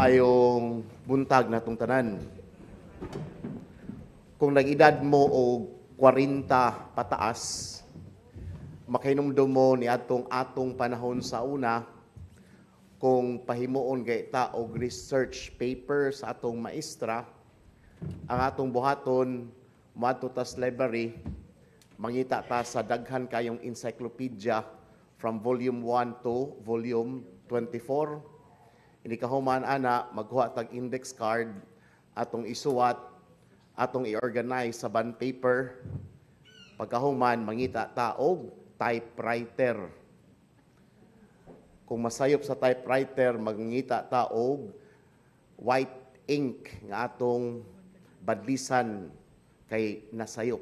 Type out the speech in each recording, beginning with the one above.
Maayong buntag natong tanan. Kung nag-edad mo o 40 pataas, makinomdom mo ni atong panahon sa una, kung pahimuon kay ta og research paper sa atong maestra, ang atong buhaton moadto ta sa library, mangita ta sa daghan kayong encyclopedia from volume 1 to volume 24. Hindi ka human ana, maghuha tag index card, atong isuwat, atong i-organize sa bond paper. Pagkahuman, mangita ta og typewriter. Kung masayop sa typewriter, mangita ta og white ink nga atong badlisan kay nasayop.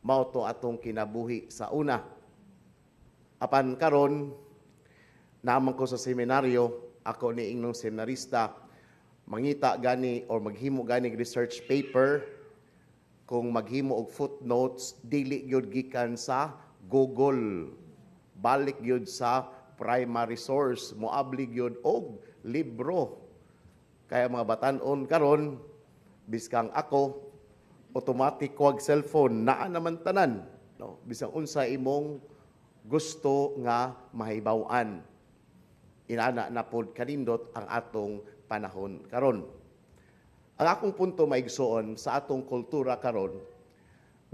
Mao to atong kinabuhi sa una. Apan karon, naman ko sa seminaryo, ako ni ingnong seminarista, mangita gani or maghimo gani research paper, kung maghimo og footnotes, dili gyud gikan sa Google, balik gyud sa primary source, moabli gyud og libro. Kaya mga batan-on karon, biskang ako, automatic wag cellphone, naa naman tanan, no? Bisang unsa imong gusto nga mahibaw-an. Inana na pod kanindot ang atong panahon karon. Ang akong punto maigsuon sa atong kultura karon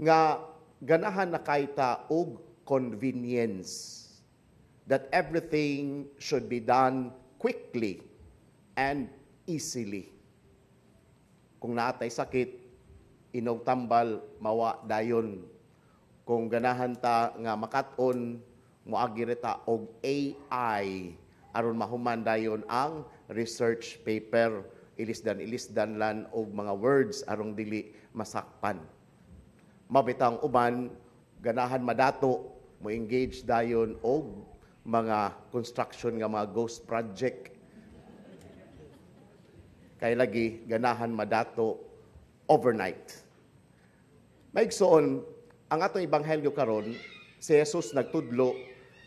nga ganahan na kayta og convenience, that everything should be done quickly and easily. Kung naatay sakit, inog tambal, mawa dayon. Kung ganahan ta nga makat-on, moagi ta og AI aron mahuman dayon ang research paper, ilisdan lan og mga words arong dili masakpan. Mabitang uban, ganahan madato, mo engage dayon og mga construction nga mga ghost project. Kay lagi ganahan madato overnight. Maigsoon, ang atong ebanghelyo karon, si Jesus nagtudlo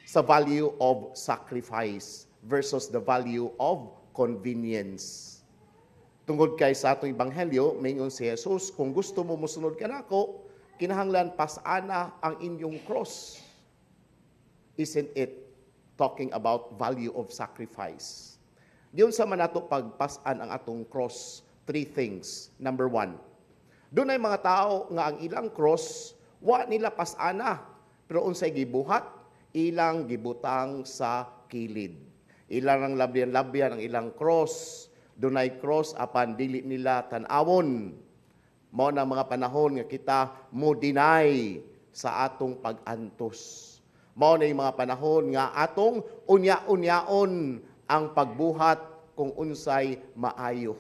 sa value of sacrifice versus the value of convenience. Tungod kay sa atong ebanghelyo, mayngon si Jesus, kung gusto mo mosunod ka nako, kinahanglan pasana ang inyong cross. Isn't it talking about value of sacrifice? Diyon sa manato pagpasan ang atong cross, 3 things. Number 1, doon ay mga tao nga ang ilang cross, wa nila pasana, pero unsay gibuhat, ilang gibutang sa kilid. Ilang ang labyan-labyan ang ilang cross, dunay cross apan dili nila tan-awon. Mao na mga panahon nga kita mo deny sa atong pag-antos. Mao na yung mga panahon nga atong unya-unyaon ang pagbuhat kung unsay maayo.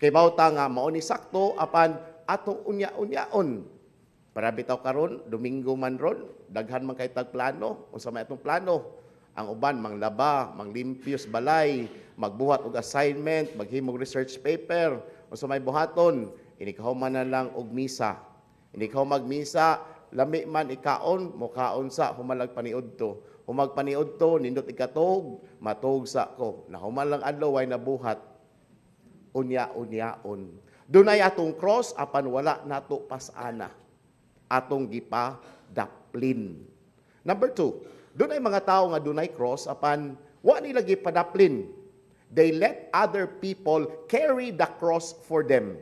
Kay bawta nga mao ni sakto apan atong unya-unyaon. Para bitaw karon, Domingo man ron, daghan man kay tag plano, unsa may atong plano. Ang uban manglaba, manglimpyos balay, magbuhat og assignment, maghimog research paper, unsa may buhaton, inikahuman na lang og misa. Inikaw magmisa, lami man ikaon, mukaon sa humalag paniudto. Humag paniudto, nindot ikatog, matog sa ko. Nahuman lang adlaw way nabuhat. Unya-unyaon. Dunay atong cross apan wala nato pasana. Atong gipa daplin. Number 2, doon ay mga tao nga dunay cross apan wa nila gipadaplin. They let other people carry the cross for them.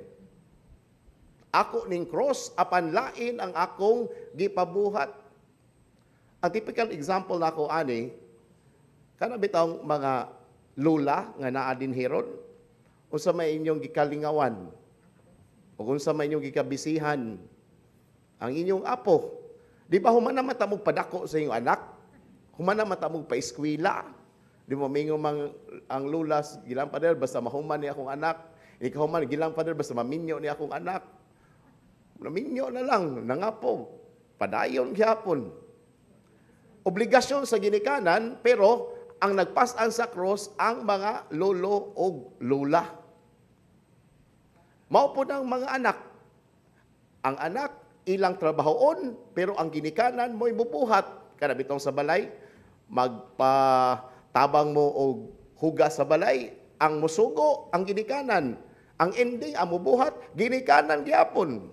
Ako ning cross apan lain ang akong gipabuhat. Ang typical example nako ani, kana bitawng mga lula nga naa din hiron, unsa may inyong gikalingawan, ug unsa may inyong gikabisihan, ang inyong apo. Di ba human naman tamog padako sa inyong anak? Human naman tamog pa-eskwela. Di mo mingo ang lulas, gilang pader, basta mahuman ni akong anak. Ikaw man, gilang pader, basta maminyo ni akong anak. Naminyo na lang, nangapo. Padayon gyapon. Obligasyon sa ginikanan, pero ang nagpasan sa cross ang mga lolo o lula. Mao po ng mga anak. Ang anak, ilang trabahoon, pero ang ginikanan mo'y bubuhat. Kada bitong sa balay, magpatabang mo o hugas sa balay, ang musugo, ang ginikanan. Ang ending, ang mubuhat, ginikanan gyapon.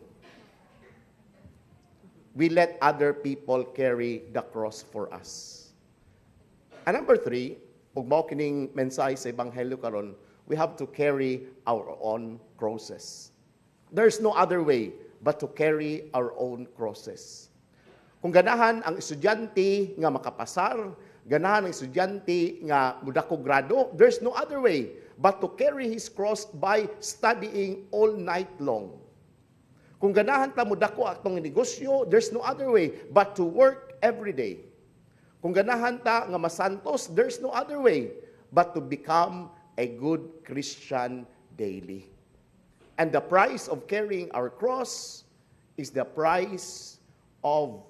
We let other people carry the cross for us. And number 3, ug mao kining mensahe sa Ebanghelyo karon, we have to carry our own crosses. There's no other way but to carry our own crosses. Kung ganahan ang estudyante nga makapasar, ganahan ang estudyante nga mudako grado, there's no other way but to carry his cross by studying all night long. Kung ganahan ta mudako atong negosyo, there's no other way but to work every day. Kung ganahan ta nga masantos, there's no other way but to become a good Christian daily. And the price of carrying our cross is the price of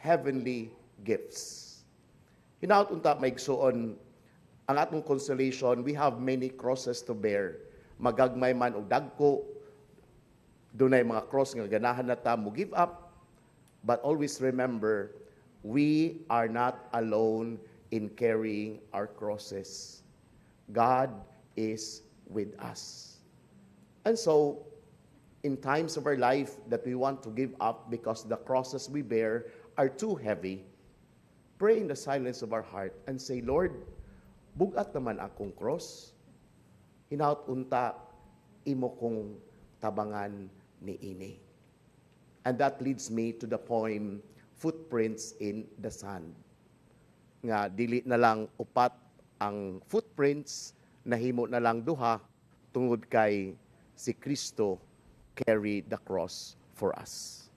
heavenly gifts. Hinaut unta maigsuon ang atong consolation, we have many crosses to bear. Magagmay man o dagko, dunay mga cross nga ganahan na ta mo give up, but always remember, we are not alone in carrying our crosses. God is with us. And so, in times of our life that we want to give up because the crosses we bear are too heavy, pray in the silence of our heart and say, Lord, bugat naman akong cross. Hinaut unta, imo kong tabangan ni ini. And that leads me to the poem, Footprints in the Sand. Nga, dili na lang upat ang footprints, nahimo na lang duha, tungod kay si Kristo carried the cross for us.